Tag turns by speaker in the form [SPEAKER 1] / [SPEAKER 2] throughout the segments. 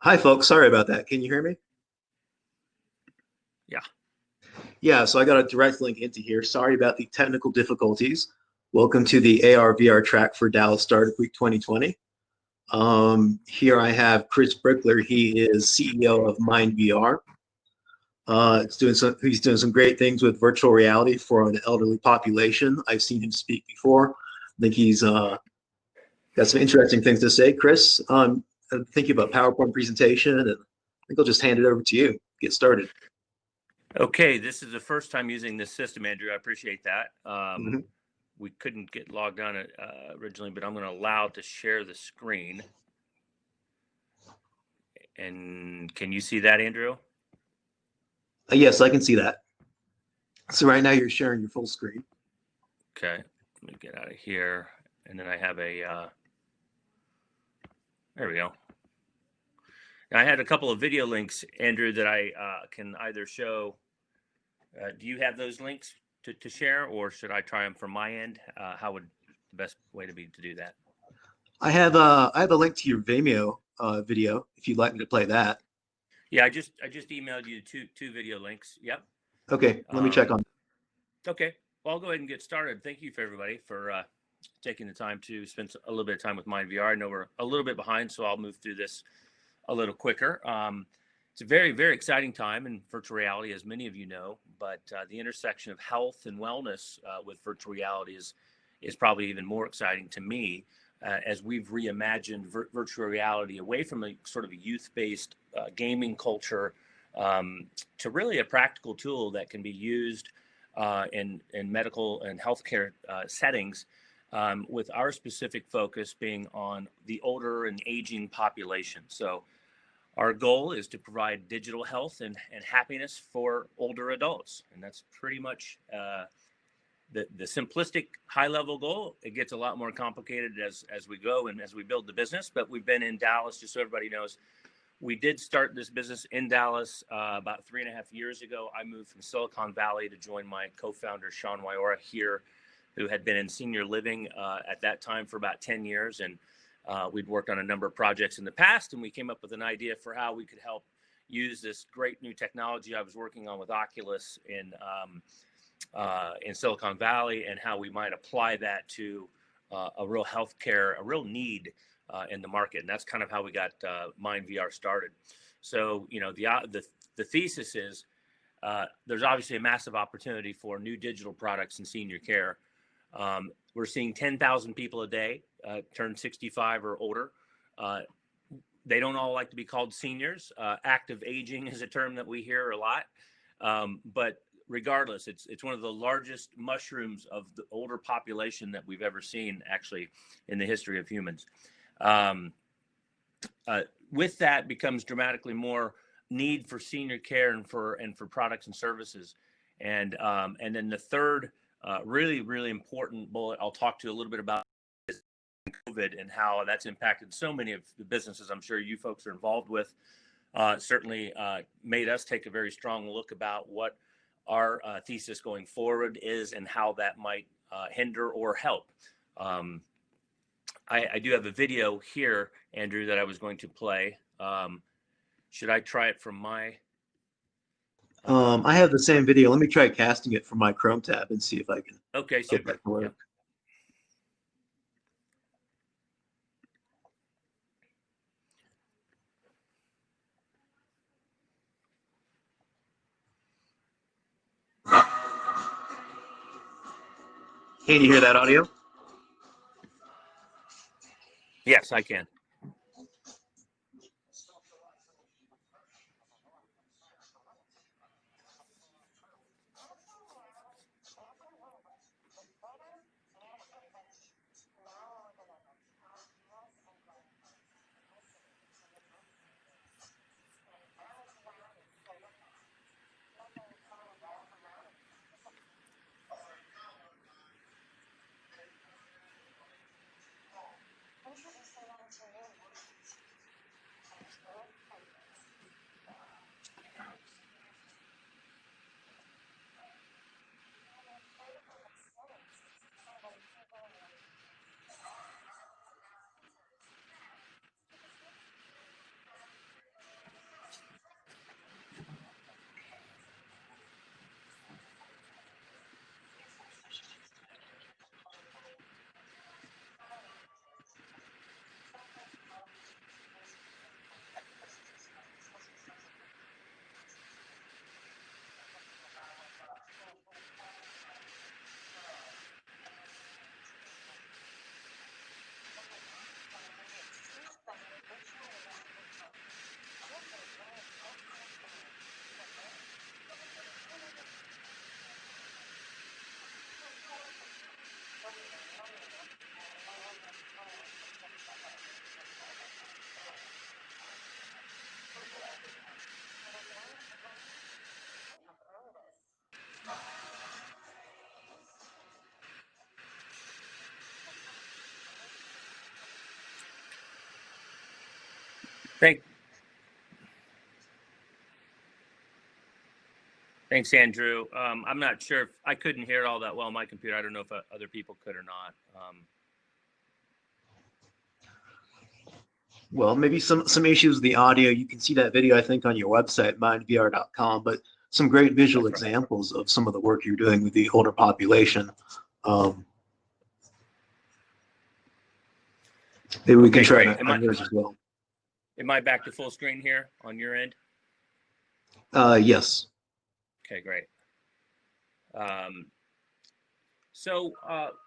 [SPEAKER 1] Hi, folks. Sorry about that. Can you hear me?
[SPEAKER 2] Yeah.
[SPEAKER 1] Yeah, so I got a direct link into here. Sorry about the technical difficulties. Welcome to the AR VR track for Dallas Startup Week 2020. Here I have Chris Brickler. He is CEO of Mind VR. He's doing some great things with virtual reality for an elderly population. I've seen him speak before. I think he's got some interesting things to say. Chris, I'm thinking about PowerPoint presentation, and I think I'll just hand it over to you. Get started.
[SPEAKER 2] Okay, this is the first time using this system, Andrew. I appreciate that.
[SPEAKER 1] Mhm.
[SPEAKER 2] We couldn't get logged on originally, but I'm going to allow to share the screen. And can you see that, Andrew?
[SPEAKER 1] Yes, I can see that. So right now you're sharing your full screen.
[SPEAKER 2] Okay, let me get out of here. And then I have there we go. Now, I had a couple of video links, Andrew, that I can either show. Do you have those links to share, or should I try them from my end? How would the best way to be to do that?
[SPEAKER 1] I have a link to your Vimeo video if you'd like me to play that.
[SPEAKER 2] Yeah, I just emailed you two video links. Yep.
[SPEAKER 1] Okay, let me check
[SPEAKER 2] Um,
[SPEAKER 1] on.
[SPEAKER 2] okay. Well, I'll go ahead and get started. Thank you for everybody for taking the time to spend a little bit of time with Mind VR. I know we're a little bit behind, so I'll move through this a little quicker. It's a very, very exciting time in virtual reality, as many of you know, but the intersection of health and wellness with virtual reality is probably even more exciting to me as we've reimagined virtual reality away from a sort of a youth-based gaming culture to really a practical tool that can be used in medical and healthcare settings, with our specific focus being on the older and aging population. So our goal is to provide digital health and happiness for older adults. And that's pretty much the simplistic high level goal. It gets a lot more complicated as we go and as we build the business. But we've been in Dallas, just so everybody knows, we did start this business in Dallas about 3.5 years ago. I moved from Silicon Valley to join my co-founder, Sean Wyora, here, who had been in senior living at that time for about 10 years. And we'd worked on a number of projects in the past, and we came up with an idea for how we could help use this great new technology I was working on with Oculus in Silicon Valley, and how we might apply that to a real healthcare, a real need in the market. And that's kind of how we got Mind VR started. So, you know, the thesis is there's obviously a massive opportunity for new digital products in senior care. We're seeing 10,000 people a day turn 65 or older. They don't all like to be called seniors. Active aging is a term that we hear a lot. But regardless, it's one of the largest mushrooms of the older population that we've ever seen, actually, in the history of humans. With that becomes dramatically more need for senior care and for products and services. And then the third really, really important bullet I'll talk to you a little bit about is COVID and how that's impacted so many of the businesses I'm sure you folks are involved with. Certainly made us take a very strong look about what our thesis going forward is and how that might hinder or help. I do have a video here, Andrew, that I was going to play. Should I try it from my?
[SPEAKER 1] I have the same video. Let me try casting it from my Chrome tab and see if I can
[SPEAKER 2] Okay,
[SPEAKER 1] get
[SPEAKER 2] super.
[SPEAKER 1] that to work.
[SPEAKER 2] Yep.
[SPEAKER 1] Can you hear that audio?
[SPEAKER 2] Yes, I can. Thanks, Andrew. I'm not sure if I couldn't hear it all that well on my computer. I don't know if other people could or not.
[SPEAKER 1] Well, maybe some issues with the audio. You can see that video, I think, on your website, mindvr.com, but some great visual
[SPEAKER 2] That's right.
[SPEAKER 1] examples of some of the work you're doing with the older population. Maybe we can try
[SPEAKER 2] great.
[SPEAKER 1] that on yours as well.
[SPEAKER 2] Am I back to full screen here on your end?
[SPEAKER 1] Yes.
[SPEAKER 2] Okay, great.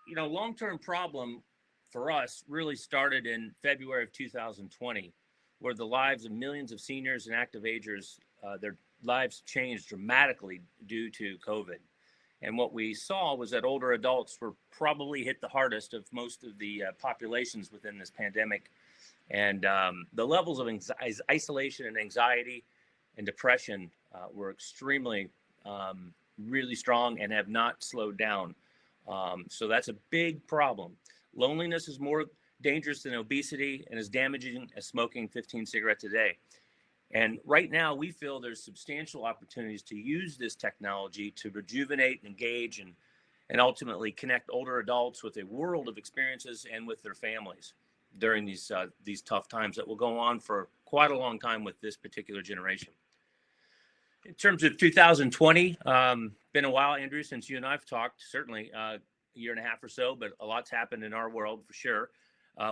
[SPEAKER 2] Long-term problem for us really started in February of 2020, where the lives of millions of seniors and active agers, their lives changed dramatically due to COVID. And what we saw was that older adults were probably hit the hardest of most of the populations within this pandemic. And the levels of isolation and anxiety and depression were extremely, really strong and have not slowed down. So that's a big problem. Loneliness is more dangerous than obesity and as damaging as smoking 15 cigarettes a day. And right now, we feel there's substantial opportunities to use this technology to rejuvenate, engage, and ultimately connect older adults with a world of experiences and with their families during these tough times that will go on for quite a long time with this particular generation. In terms of 2020, been a while, Andrew, since you and I have talked, certainly a year and a half or so, but a lot's happened in our world for sure.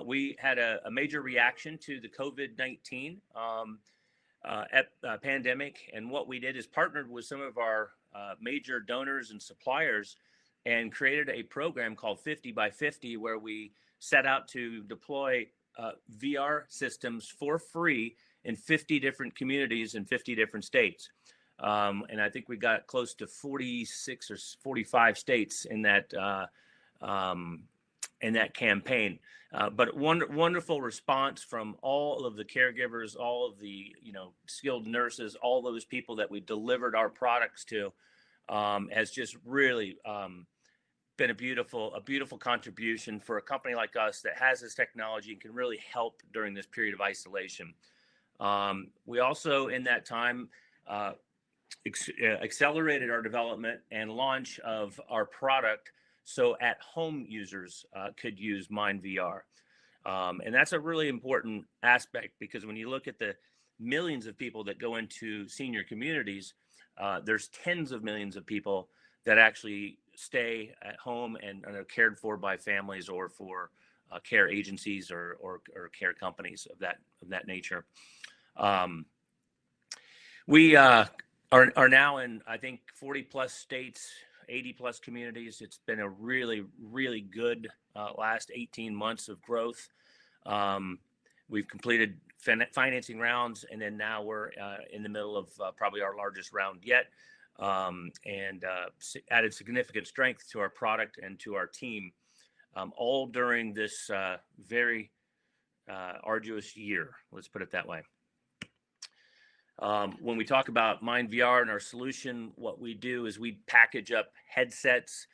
[SPEAKER 2] We had a major reaction to the COVID-19 pandemic. And what we did is partnered with some of our major donors and suppliers and created a program called 50 by 50, where we set out to deploy VR systems for free in 50 different communities in 50 different states. And I think we got close to 46 or 45 states in that campaign. But wonderful response from all of the caregivers, all of the skilled nurses, all those people that we delivered our products to, has just really been a beautiful contribution for a company like us that has this technology and can really help during this period of isolation. We also, in that time, accelerated our development and launch of our product so at-home users could use MindVR. And that's a really important aspect, because when you look at the millions of people that go into senior communities, there's tens of millions of people that actually stay at home and are cared for by families or for care agencies or care companies of that nature. We are now in, I think, 40 plus states, 80 plus communities. It's been a really, really good last 18 months of growth. We've completed financing rounds, and then now we're in the middle of probably our largest round yet, and added significant strength to our product and to our team, all during this very arduous year. Let's put it that way. When we talk about MindVR and our solution, what we do is we package up headsets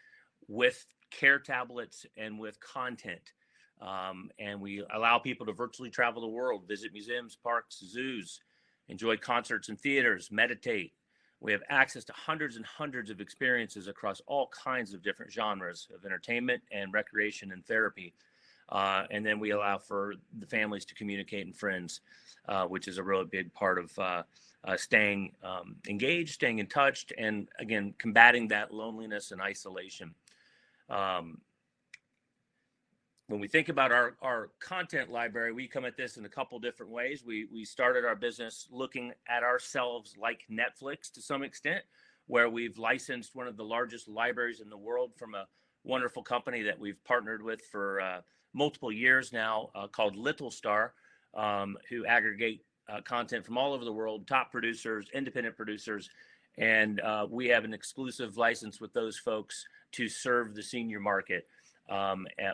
[SPEAKER 2] with care tablets and with content. And we allow people to virtually travel the world, visit museums, parks, zoos, enjoy concerts and theaters, meditate. We have access to hundreds and hundreds of experiences across all kinds of different genres of entertainment and recreation and therapy. And then we allow for the families to communicate and friends, which is a really big part of staying engaged, staying in touch, and again, combating that loneliness and isolation. When we think about our content library, we come at this in a couple different ways. We started our business looking at ourselves like Netflix to some extent, where we've licensed one of the largest libraries in the world from a wonderful company that we've partnered with for multiple years now, called Little Star, who aggregate content from all over the world, top producers, independent producers, and we have an exclusive license with those folks to serve the senior market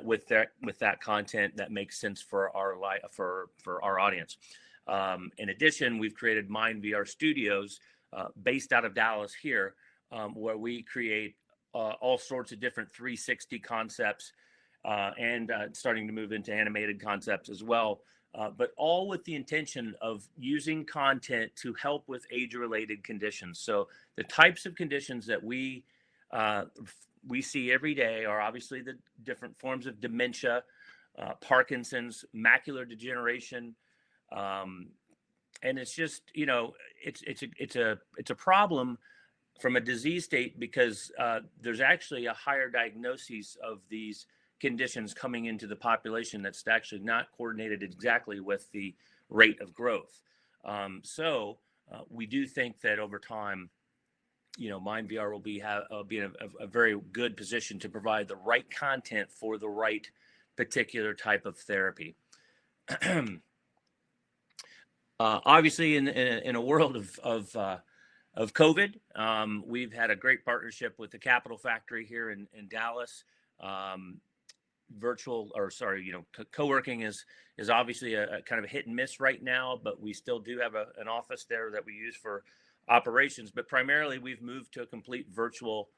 [SPEAKER 2] with that content that makes sense for our audience. In addition, we've created MindVR Studios based out of Dallas here, where we create all sorts of different 360 concepts and starting to move into animated concepts as well, but all with the intention of using content to help with age-related conditions. So the types of conditions that we see every day are obviously the different forms of dementia, Parkinson's, macular degeneration, and it's just, it's a problem from a disease state because there's actually a higher diagnosis of these conditions coming into the population that's actually not coordinated exactly with the rate of growth. So we do think that over time, MindVR will be in a very good position to provide the right content for the right particular type of therapy. Obviously, in a world of COVID, we've had a great partnership with the Capital Factory here in Dallas. Co-working is obviously a kind of a hit and miss right now, but we still do have an office there that we use for operations. But primarily, we've moved to a complete virtual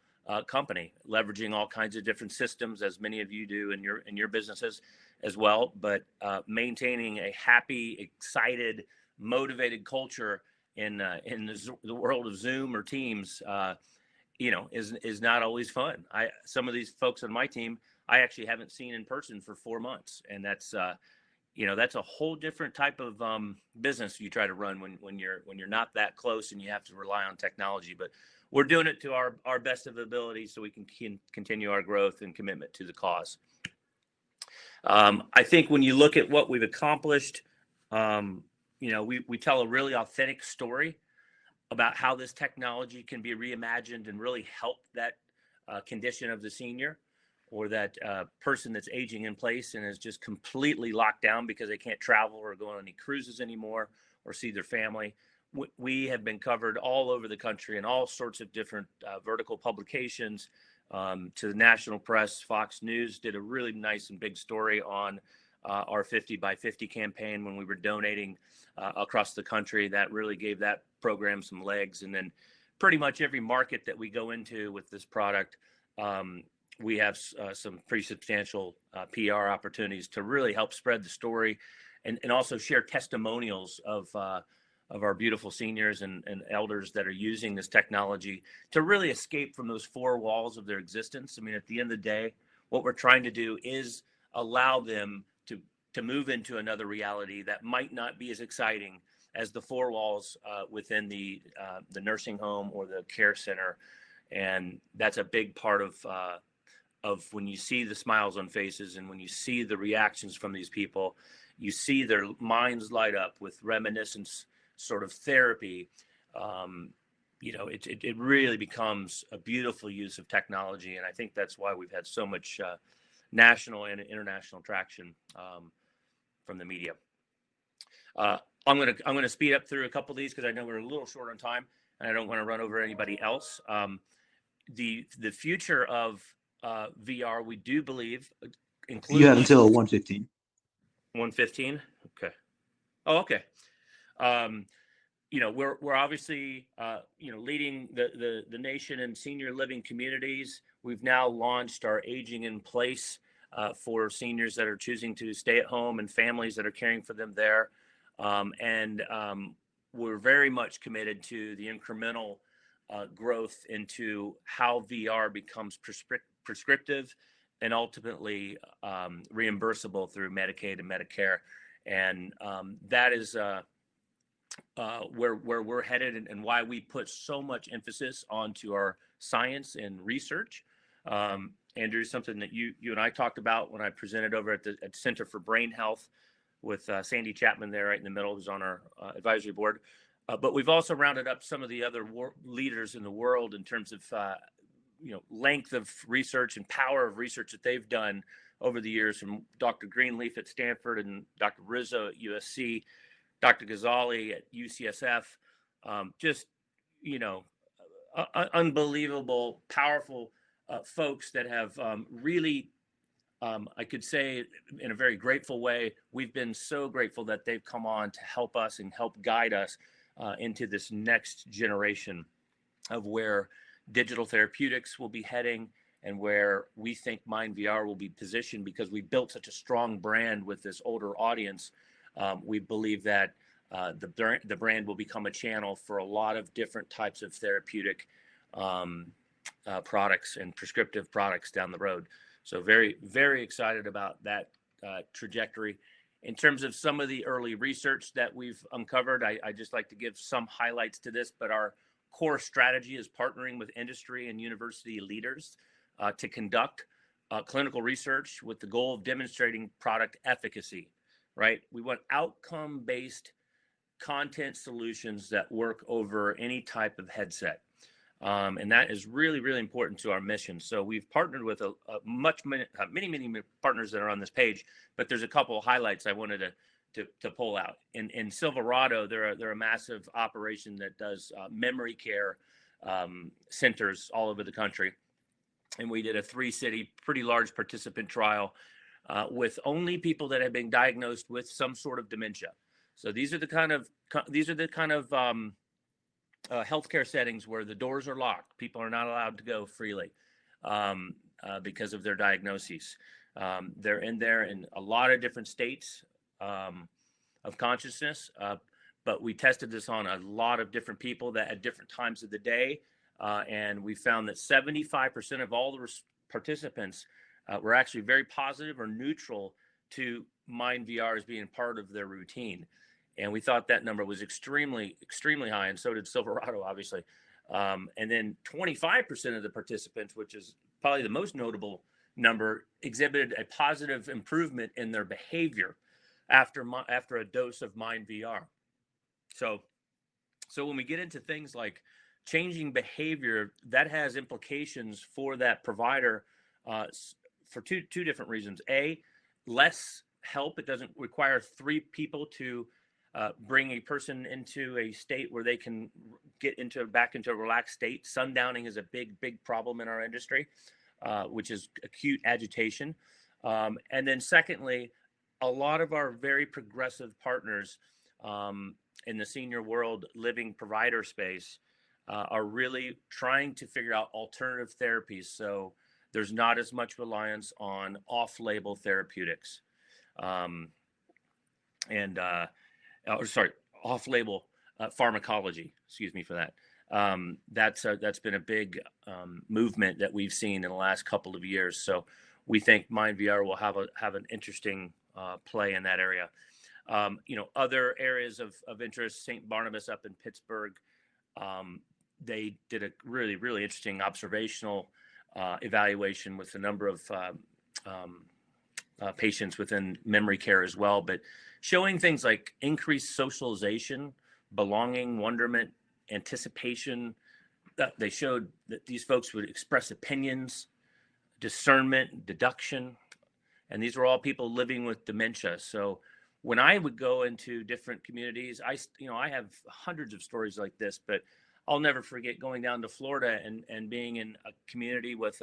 [SPEAKER 2] company, leveraging all kinds of different systems, as many of you do in your businesses as well. But maintaining a happy, excited, motivated culture in the world of Zoom or Teams, is not always fun. Some of these folks on my team, I actually haven't seen in person for 4 months, and that's a whole different type of business you try to run when you're not that close and you have to rely on technology. But we're doing it to our best of ability so we can continue our growth and commitment to the cause. I think when you look at what we've accomplished, we tell a really authentic story about how this technology can be reimagined and really help that condition of the senior or that person that's aging in place and is just completely locked down because they can't travel or go on any cruises anymore or see their family. We have been covered all over the country in all sorts of different vertical publications, to the national press. Fox News did a really nice and big story on our 50 by 50 campaign when we were donating across the country. That really gave that program some legs. And then pretty much every market that we go into with this product, we have some pretty substantial PR opportunities to really help spread the story and also share testimonials of our beautiful seniors and elders that are using this technology to really escape from those four walls of their existence. I mean, at the end of the day, what we're trying to do is allow them to move into another reality that might not be as exciting as the four walls within the nursing home or the care center. And that's a big part of when you see the smiles on faces and when you see the reactions from these people, you see their minds light up with reminiscence sort of therapy. It really becomes a beautiful use of technology. And I think that's why we've had so much national and international traction from the media. I'm gonna speed up through a couple of these because I know we're a little short on time and I don't want to run over anybody else. The future of VR, we do believe, includes.
[SPEAKER 1] You have until 1:15.
[SPEAKER 2] 1:15. Okay. Oh, okay. We're obviously leading the nation in senior living communities. We've now launched our Aging in Place for seniors that are choosing to stay at home and families that are caring for them there. And we're very much committed to the incremental growth into how VR becomes prescriptive and ultimately reimbursable through Medicaid and Medicare. And that is where we're headed and why we put so much emphasis onto our science and research. Andrew, something that you and I talked about when I presented over at the Center for Brain Health with Sandy Chapman there right in the middle, who's on our advisory board. But we've also rounded up some of the other leaders in the world in terms of length of research and power of research that they've done over the years, from Dr. Greenleaf at Stanford and Dr. Rizzo at USC, Dr. Ghazali at UCSF. Unbelievable, powerful folks that have really, I could say in a very grateful way, we've been so grateful that they've come on to help us and help guide us into this next generation of where digital therapeutics will be heading and where we think MindVR will be positioned, because we built such a strong brand with this older audience. We believe that the brand will become a channel for a lot of different types of therapeutic products and prescriptive products down the road. So very, very excited about that trajectory. In terms of some of the early research that we've uncovered, I just like to give some highlights to this, but our core strategy is partnering with industry and university leaders to conduct clinical research with the goal of demonstrating product efficacy, right? We want outcome-based content solutions that work over any type of headset. And that is really, really important to our mission. So we've partnered with many partners that are on this page, but there's a couple of highlights I wanted to pull out. In Silverado, they're a massive operation that does memory care centers all over the country. And we did a 3-city, pretty large participant trial with only people that have been diagnosed with some sort of dementia. So these are the kind of healthcare settings where the doors are locked. People are not allowed to go freely because of their diagnoses. They're in there in a lot of different states of consciousness, but we tested this on a lot of different people that at different times of the day, and we found that 75% of all the participants were actually very positive or neutral to Mind VR as being part of their routine. And we thought that number was extremely, extremely high, and so did Silverado, obviously. And then 25% of the participants, which is probably the most notable number, exhibited a positive improvement in their behavior after a dose of Mind VR. So when we get into things like changing behavior, that has implications for that provider for two different reasons. A, less help. It doesn't require 3 people to bring a person into a state where they can get back into a relaxed state. Sundowning is a big problem in our industry, which is acute agitation. And then secondly, a lot of our very progressive partners in the senior world living provider space are really trying to figure out alternative therapies. So there's not as much reliance on off-label therapeutics. Off-label pharmacology. Excuse me for that. That's been a big movement that we've seen in the last couple of years. So we think Mind VR will have an interesting play in that area. Other areas of interest. St. Barnabas up in Pittsburgh, they did a really, really interesting observational evaluation with a number of patients within memory care as well, but showing things like increased socialization, belonging, wonderment, anticipation. They showed that these folks would express opinions, discernment, deduction, and these were all people living with dementia. So when I would go into different communities, I have hundreds of stories like this, but I'll never forget going down to Florida and being in a community with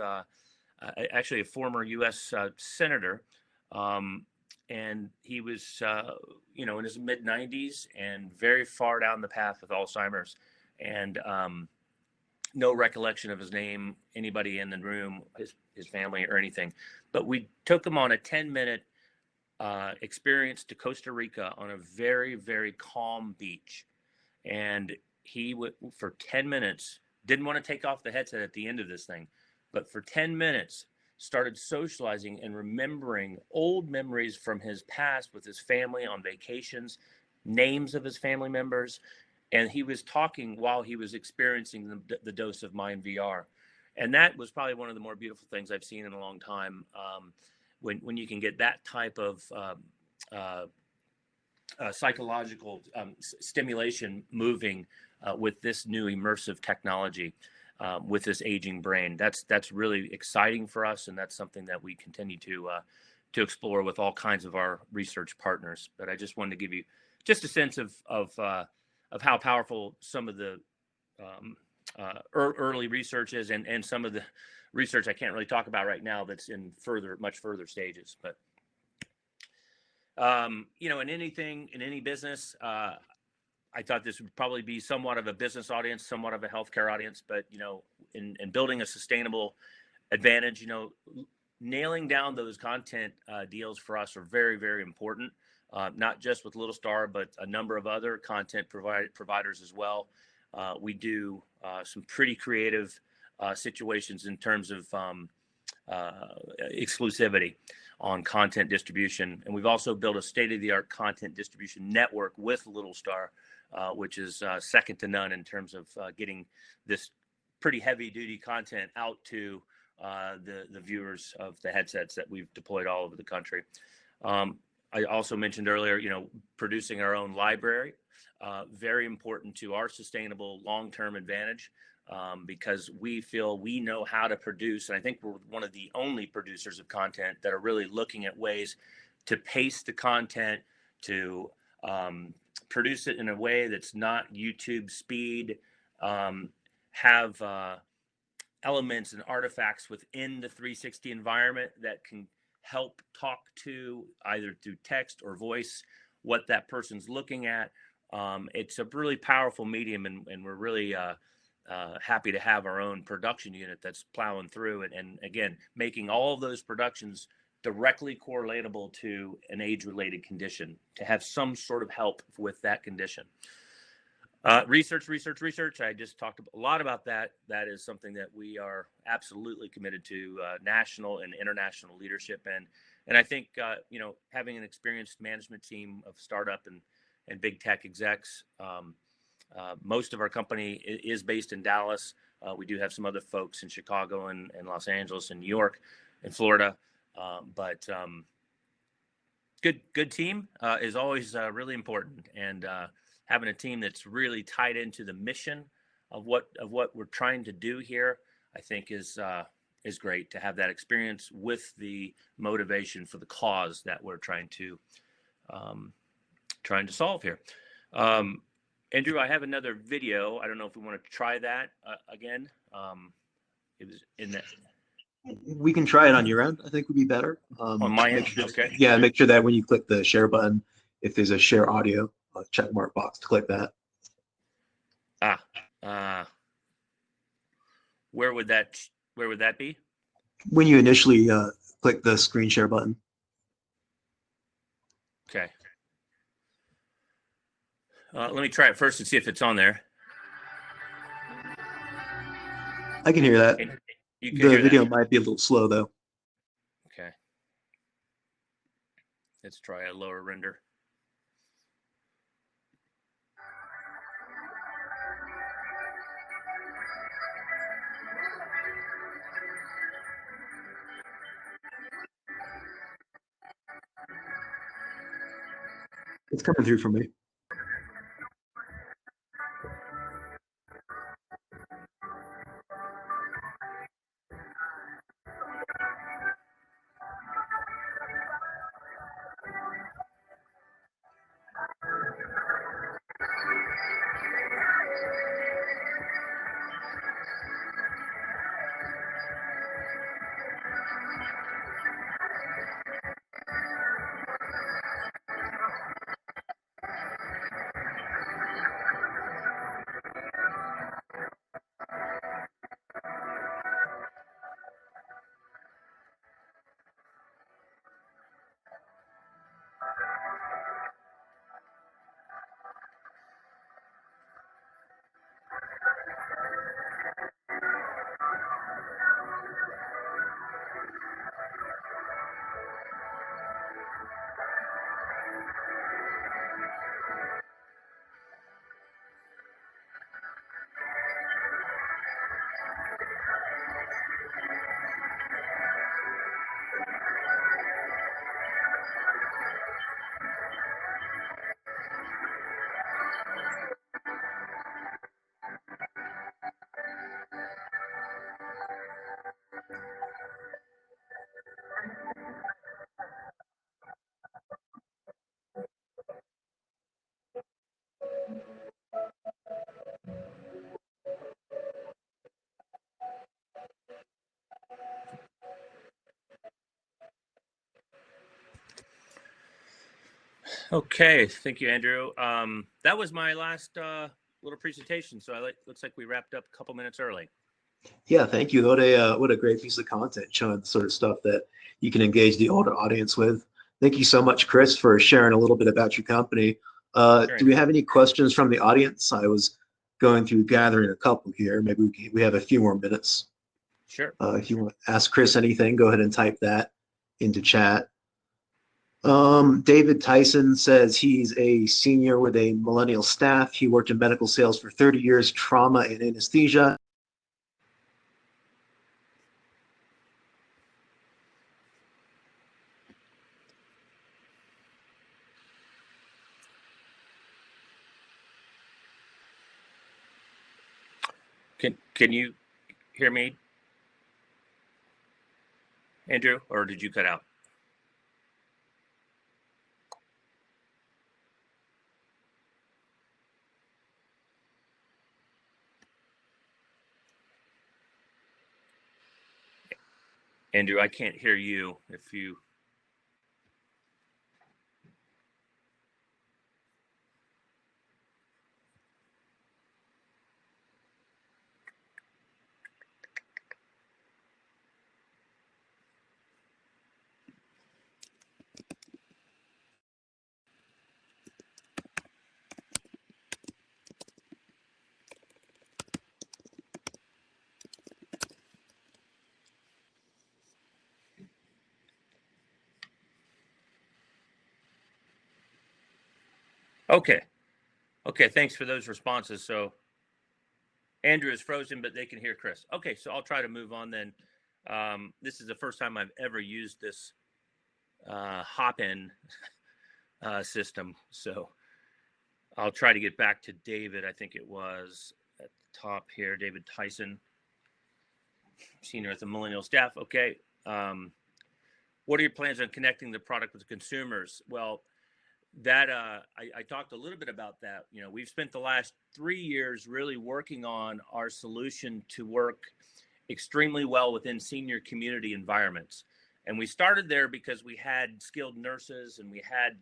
[SPEAKER 2] actually a former U.S. senator. And he was, in his mid-90s and very far down the path with Alzheimer's, and no recollection of his name, anybody in the room, his family or anything. But we took him on a 10-minute experience to Costa Rica on a very, very calm beach. And he would, for 10 minutes, didn't want to take off the headset at the end of this thing, but for 10 minutes, started socializing and remembering old memories from his past with his family on vacations, names of his family members. And he was talking while he was experiencing the dose of Mind VR. And that was probably one of the more beautiful things I've seen in a long time, when you can get that type of psychological stimulation moving with this new immersive technology. With this aging brain, that's really exciting for us, and that's something that we continue to explore with all kinds of our research partners. But I just wanted to give you just a sense of how powerful some of the early research is, and some of the research I can't really talk about right now that's in much further stages. But in any business, I thought this would probably be somewhat of a business audience, somewhat of a healthcare audience, but, in building a sustainable advantage, nailing down those content deals for us are very, very important. not just with Little Star, but a number of other content providers as well. We do some pretty creative situations in terms of exclusivity on content distribution. And we've also built a state-of-the-art content distribution network with Little Star, which is second to none in terms of getting this pretty heavy-duty content out to the viewers of the headsets that we've deployed all over the country. I also mentioned earlier, producing our own library, very important to our sustainable long-term advantage, because we feel we know how to produce. And I think we're one of the only producers of content that are really looking at ways to pace the content, to produce it in a way that's not YouTube speed, have elements and artifacts within the 360 environment that can help talk to, either through text or voice, what that person's looking at. It's a really powerful medium, and we're really happy to have our own production unit that's plowing through it, and again, making all of those productions directly correlatable to an age-related condition, to have some sort of help with that condition. Research. I just talked a lot about that. That is something that we are absolutely committed to, national and international leadership. And I think, having an experienced management team of startup and big tech execs, most of our company is based in Dallas. We do have some other folks in Chicago and Los Angeles and New York and Florida. But good team is always really important. And having a team that's really tied into the mission of what we're trying to do here, I think is great to have that experience with the motivation for the cause that we're trying to solve here. Andrew, I have another video. I don't know if we want to try that again. It was in that.
[SPEAKER 1] We can try it on your end. I think would be better.
[SPEAKER 2] On my end, okay.
[SPEAKER 1] Yeah, make sure that when you click the share button, if there's a share audio check mark box, to click that.
[SPEAKER 2] Where would that be?
[SPEAKER 1] When you initially click the screen share button.
[SPEAKER 2] Okay. Let me try it first and see if it's on there.
[SPEAKER 1] I can hear that.
[SPEAKER 2] You can
[SPEAKER 1] The
[SPEAKER 2] hear
[SPEAKER 1] video
[SPEAKER 2] that?
[SPEAKER 1] might be a little slow though.
[SPEAKER 2] Okay. Let's try a lower render.
[SPEAKER 1] It's coming through for me.
[SPEAKER 2] Okay, thank you, Andrew. That was my last little presentation. So looks like we wrapped up a couple minutes early.
[SPEAKER 1] Yeah, thank you. What a great piece of content showing the sort of stuff that you can engage the older audience with. Thank you so much, Chris, for sharing a little bit about your company.
[SPEAKER 2] Sure,
[SPEAKER 1] Do we
[SPEAKER 2] Andrew.
[SPEAKER 1] have any questions from the audience? I was going through gathering a couple here. Maybe we have a few more minutes.
[SPEAKER 2] Sure.
[SPEAKER 1] If you want to ask Chris anything, go ahead and type that into chat. David Tyson says he's a senior with a millennial staff. He worked in medical sales for 30 years, trauma and anesthesia.
[SPEAKER 2] Can you hear me, Andrew, or did you cut out? Andrew, I can't hear you. If you okay. Okay, thanks for those responses. So Andrew is frozen, but they can hear Chris. Okay, so I'll try to move on then. This is the first time I've ever used this hop-in system. So I'll try to get back to David. I think it was at the top here, David Tyson, senior at the Millennial Staff. Okay. What are your plans on connecting the product with consumers? Well, that I talked a little bit about that. You know, we've spent the last 3 years really working on our solution to work extremely well within senior community environments. And we started there because we had skilled nurses and we had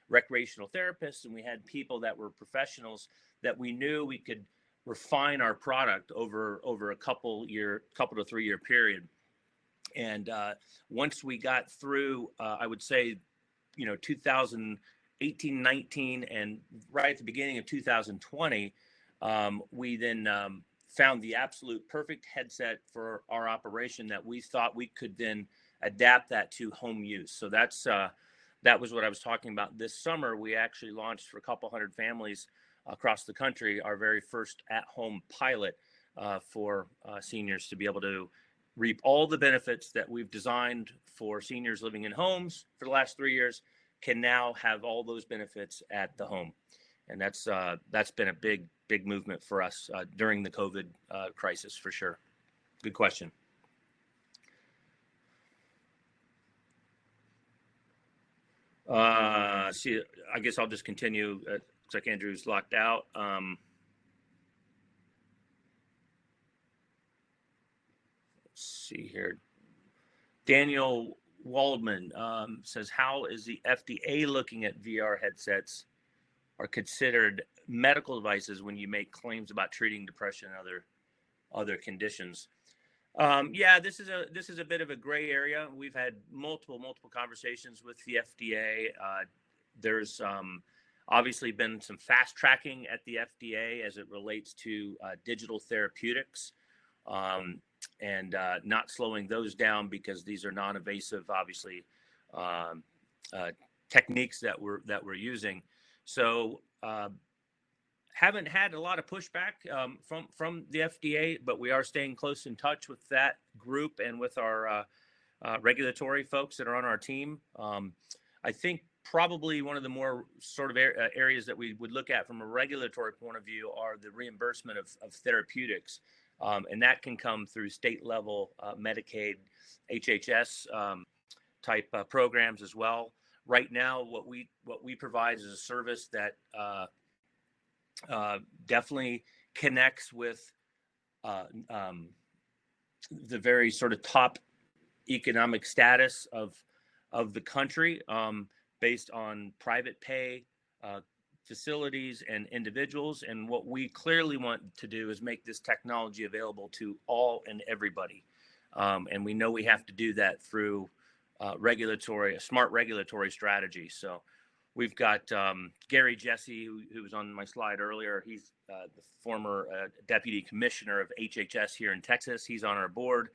[SPEAKER 2] recreational therapists and we had people that were professionals that we knew we could refine our product over a couple to 3 year period. And once we got through, I would say, 2018, 19, and right at the beginning of 2020, we then found the absolute perfect headset for our operation that we thought we could then adapt that to home use. So that was what I was talking about. This summer, we actually launched for a couple hundred families across the country our very first at-home pilot for seniors to be able to reap all the benefits that we've designed for seniors living in homes for the last 3 years, can now have all those benefits at the home. And that's been a big movement for us during the COVID crisis, for sure. Good question. See, I guess I'll just continue. Looks like Andrew's locked out. Let's see here. Daniel Waldman says, how is the FDA looking at VR headsets are considered medical devices when you make claims about treating depression and other conditions? Yeah, this is a bit of a gray area. We've had multiple conversations with the FDA. There's obviously been some fast tracking at the FDA as it relates to digital therapeutics. And not slowing those down because these are non-invasive, obviously, techniques that we're using. So haven't had a lot of pushback from the FDA, but we are staying close in touch with that group and with our regulatory folks that are on our team. I think probably one of the more sort of areas that we would look at from a regulatory point of view are the reimbursement of therapeutics. And that can come through state level Medicaid, HHS type programs as well. Right now, what we provide is a service that definitely connects with the very sort of top economic status of the country, based on private pay facilities and individuals. And what we clearly want to do is make this technology available to all and everybody. And we know we have to do that through a smart regulatory strategy. So we've got Gary Jesse, who was on my slide earlier. He's the former deputy commissioner of HHS here in Texas. He's on our board.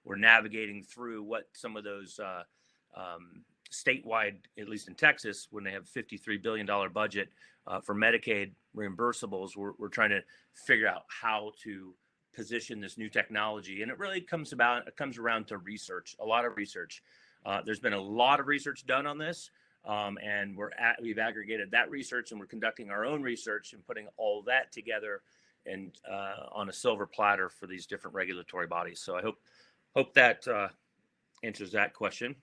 [SPEAKER 2] We're navigating through what some of those statewide, at least in Texas, when they have $53 billion budget for Medicaid reimbursables, we're trying to figure out how to position this new technology. And it really comes around to research, a lot of research. There's been a lot of research done on this, and we've aggregated that research, and we're conducting our own research and putting all that together and on a silver platter for these different regulatory bodies. So I hope that answers that question.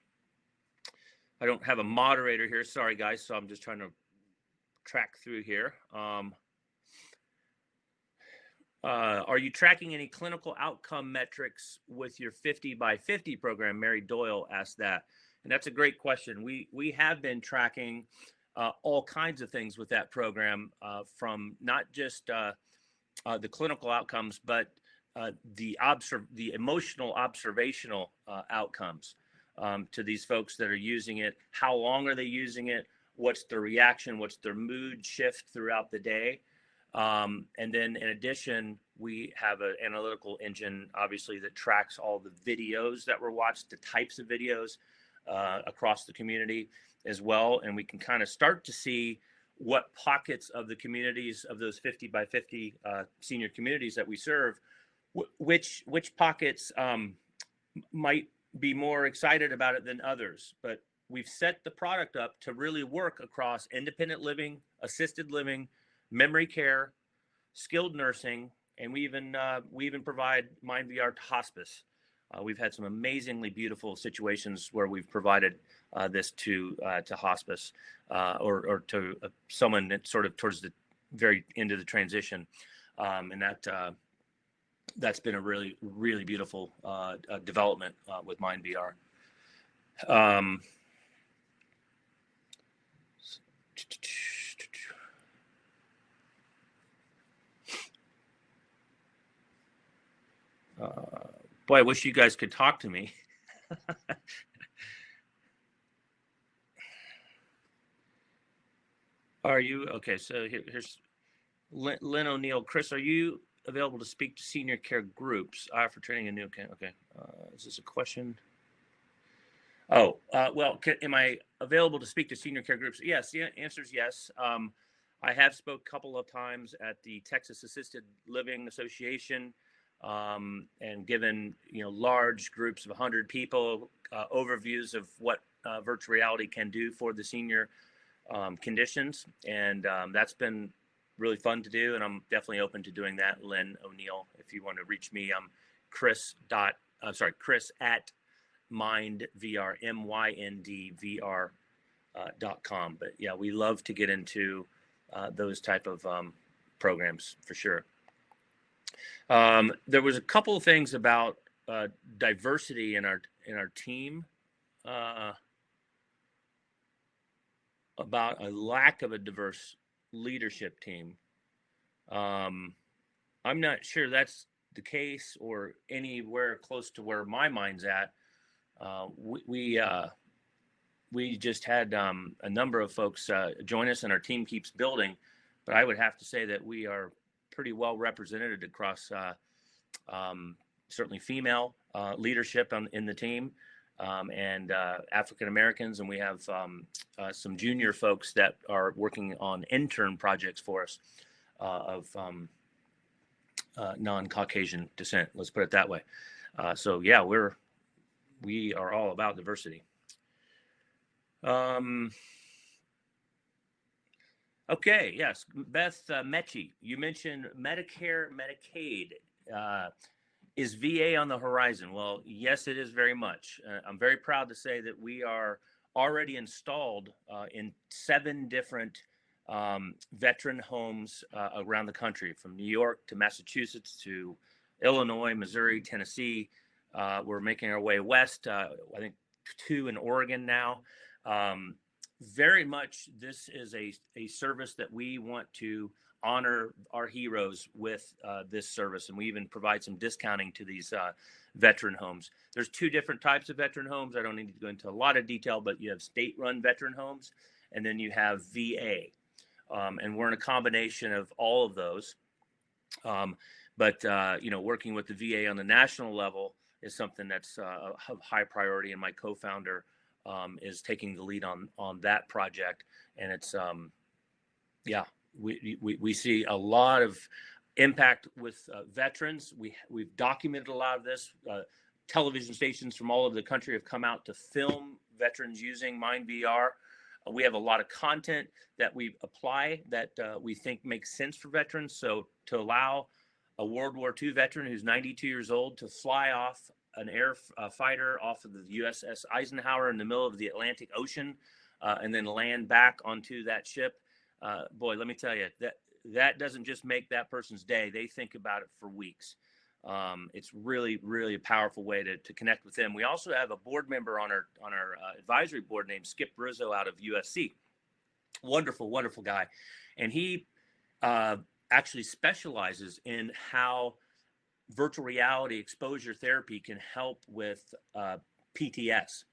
[SPEAKER 2] I don't have a moderator here. Sorry, guys. So I'm just trying to track through here. Are you tracking any clinical outcome metrics with your 50 by 50 program? Mary Doyle asked that. And that's a great question. We have been tracking all kinds of things with that program, from not just the clinical outcomes, but the emotional observational outcomes to these folks that are using it. How long are they using it? What's their reaction? What's their mood shift throughout the day? And then in addition, we have an analytical engine, obviously, that tracks all the videos that were watched, the types of videos across the community as well. And we can kind of start to see what pockets of the communities of those 50 by 50 senior communities that we serve, which pockets might be more excited about it than others. But we've set the product up to really work across independent living, assisted living, memory care, skilled nursing, and we even provide MindVR to hospice. We've had some amazingly beautiful situations where we've provided this to hospice or to someone that's sort of towards the very end of the transition, and that's been a really, really beautiful development with MindVR. Boy, I wish you guys could talk to me. Are you okay? So here's Lynn O'Neill. Chris, are you available to speak to senior care groups for training a new? Okay. Is this a question? Oh, well, am I available to speak to senior care groups? Yes. The answer is yes. I have spoke a couple of times at the Texas Assisted Living Association, and given large groups of 100 people overviews of what virtual reality can do for the senior conditions, and that's been really fun to do, and I'm definitely open to doing that. Lynn O'Neill, if you want to reach me, I'm Chris at MindVR, MYNDVR.com. But yeah, we love to get into those type of programs for sure. There was a couple of things about diversity in our team, about a lack of a diverse leadership team. I'm not sure that's the case or anywhere close to where my mind's at. We just had a number of folks join us, and our team keeps building. But I would have to say that we are pretty well represented across certainly female leadership in the team, and African Americans, and we have some junior folks that are working on intern projects for us of non-Caucasian descent. Let's put it that way. So yeah, we are all about diversity. Okay, yes, Beth Mechie, you mentioned Medicare, Medicaid. Is VA on the horizon? Well, yes, it is very much. I'm very proud to say that we are already installed in 7 different veteran homes around the country, from New York to Massachusetts to Illinois, Missouri, Tennessee. We're making our way west, I think 2 in Oregon now. Very much, this is a service that we want to honor our heroes with this service, and we even provide some discounting to these veteran homes. There's two different types of veteran homes. I don't need to go into a lot of detail, but you have state-run veteran homes, and then you have VA, and we're in a combination of all of those. But working with the VA on the national level is something that's of high priority, and my co-founder is taking the lead on that project, and it's we see a lot of impact with veterans. We've documented a lot of this. Television stations from all over the country have come out to film veterans using MindVR. We have a lot of content that we apply that we think makes sense for veterans. So to allow a World War II veteran who's 92 years old to fly off an air fighter off of the USS Eisenhower in the middle of the Atlantic Ocean and then land back onto that ship, boy, let me tell you, that doesn't just make that person's day. They think about it for weeks. It's really, really a powerful way to connect with them. We also have a board member on our advisory board named Skip Rizzo out of USC. Wonderful, wonderful guy. And he actually specializes in how virtual reality exposure therapy can help with PTS.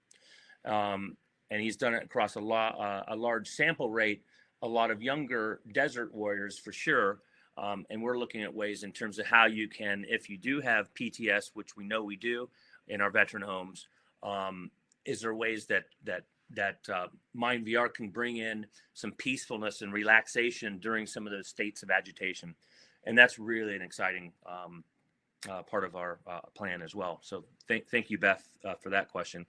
[SPEAKER 2] And he's done it across a large sample rate, a lot of younger desert warriors for sure. And we're looking at ways in terms of how you can, if you do have PTS, which we know we do in our veteran homes, is there ways that MindVR can bring in some peacefulness and relaxation during some of those states of agitation? And that's really an exciting part of our plan as well. So thank you, Beth, for that question.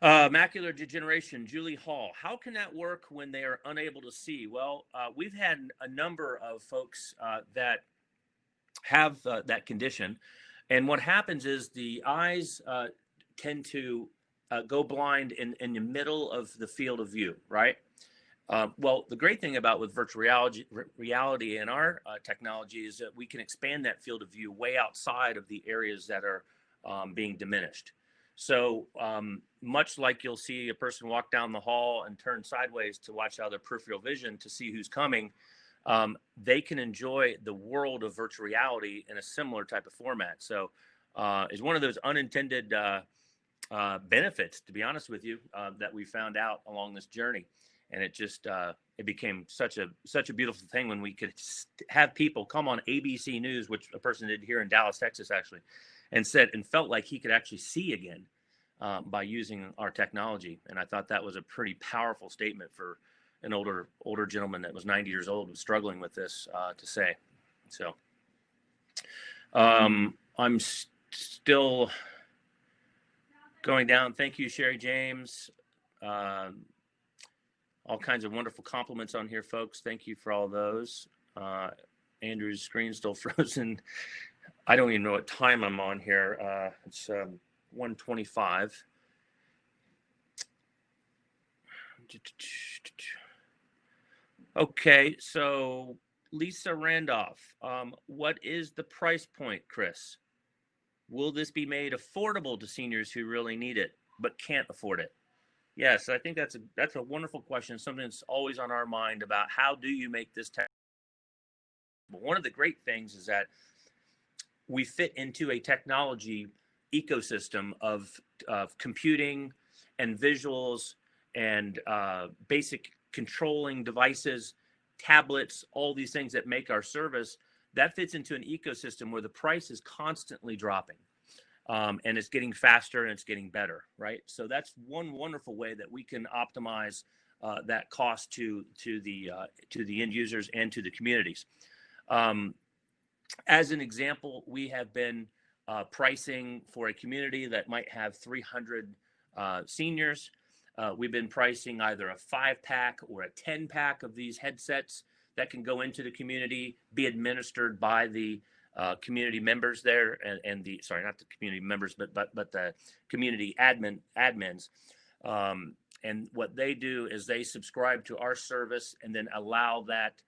[SPEAKER 2] Macular degeneration, Julie Hall. How can that work when they are unable to see? Well, we've had a number of folks that have that condition. And what happens is the eyes tend to go blind in the middle of the field of view, right? Well, the great thing about with virtual reality and our technology is that we can expand that field of view way outside of the areas that are being diminished. So much like you'll see a person walk down the hall and turn sideways to watch out of their peripheral vision to see who's coming, they can enjoy the world of virtual reality in a similar type of format. So it's one of those unintended benefits, to be honest with you, that we found out along this journey. And it just it became such a beautiful thing when we could have people come on ABC News, which a person did here in Dallas, Texas, actually, and felt like he could actually see again by using our technology. And I thought that was a pretty powerful statement for an older gentleman that was 90 years old, was struggling with this to say. So I'm still going down. Thank you, Sherry James. All kinds of wonderful compliments on here, folks. Thank you for all those. Andrew's screen's still frozen. I don't even know what time I'm on here. It's 1:25. Okay, so Lisa Randolph, what is the price point, Chris? Will this be made affordable to seniors who really need it but can't afford it? Yes, I think that's a wonderful question. Something that's always on our mind about how do you make this tech. But one of the great things is that we fit into a technology ecosystem of computing and visuals and basic controlling devices, tablets, all these things that make our service. That fits into an ecosystem where the price is constantly dropping. And it's getting faster and it's getting better, right? So that's one wonderful way that we can optimize that cost to the end users and to the communities. As an example, we have been pricing for a community that might have 300 seniors. We've been pricing either a 5-pack or a 10-pack of these headsets that can go into the community, be administered by the community members there, and the not the community members, but the community admins. And what they do is they subscribe to our service and then allow that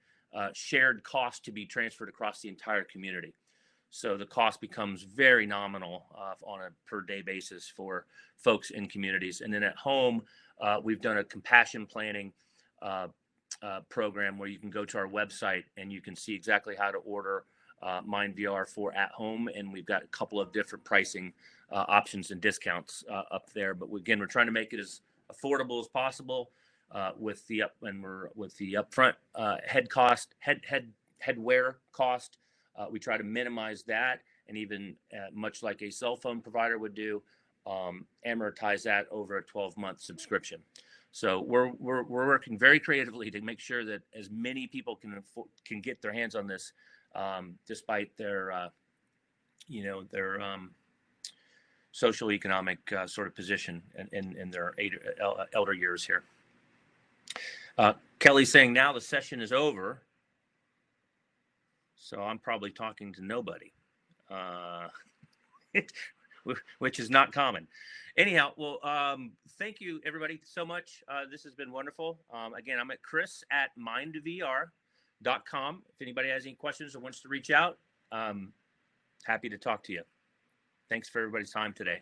[SPEAKER 2] shared cost to be transferred across the entire community. So the cost becomes very nominal on a per day basis for folks in communities. And then at home, we've done a compassion planning program where you can go to our website and you can see exactly how to order Mind VR for at home. And we've got a couple of different pricing options and discounts up there. But again, we're trying to make it as affordable as possible with the upfront headwear cost. We try to minimize that, and even much like a cell phone provider would do, amortize that over a 12-month subscription. So we're working very creatively to make sure that as many people can get their hands on this, despite their social economic sort of position in their elder years here. Kelly's saying now the session is over, so I'm probably talking to nobody, which is not common. Anyhow, well, thank you everybody so much. This has been wonderful. Again, I'm at chris@mindvr.com. If anybody has any questions or wants to reach out, happy to talk to you. Thanks for everybody's time today.